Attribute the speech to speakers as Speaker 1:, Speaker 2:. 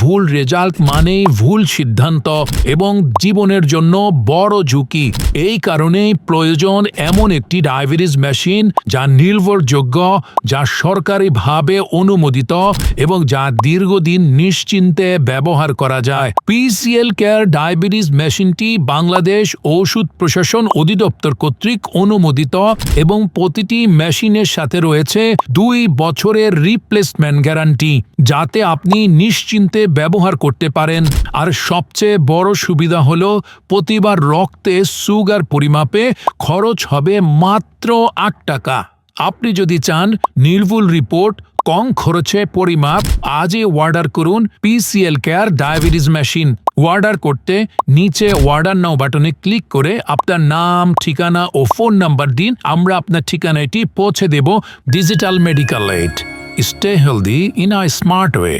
Speaker 1: ভুল রেজাল্ট মানেই ভুল সিদ্ধান্ত এবং জীবনের জন্য বড় ঝুঁকি। এই কারণেই প্রয়োজন এমন একটি ডায়াবেটিস মেশিন যা নির্ভরযোগ্য, যা সরকারিভাবে অনুমোদিত এবং যা দীর্ঘদিন নিশ্চিন্তে ব্যবহার করা যায়। পিসিএল কেয়ার ডায়াবেটিস মেশিনটি বাংলাদেশ ঔষধ প্রশাসন অধিদপ্তর কর্তৃক অনুমোদিত এবং প্রতিটি মেশিনের সাথে রয়েছে 2 বছরের রিপ্লেসমেন্ট গ্যারান্টি, যাতে আপনি নিশ্চিন্তে ব্যবহার করতে পারেন। আর সবচেয়ে বড় সুবিধা হলো প্রতিবার রক্তে সুগার পরিমাপে খরচ হবে মাত্র 8 টাকা। আপনি যদি চান নির্ভুল রিপোর্ট, কম খরচে পরিমাপ, আজই অর্ডার করুন PCL care diabetes machine. Order করতে নিচে অর্ডার নাও বাটনে ক্লিক করে আপনার নাম, ঠিকানা ও ফোন নাম্বার দিন। আমরা আপনার ঠিকানাটি পৌঁছে দেব digital medical aid. Stay healthy in a smart way.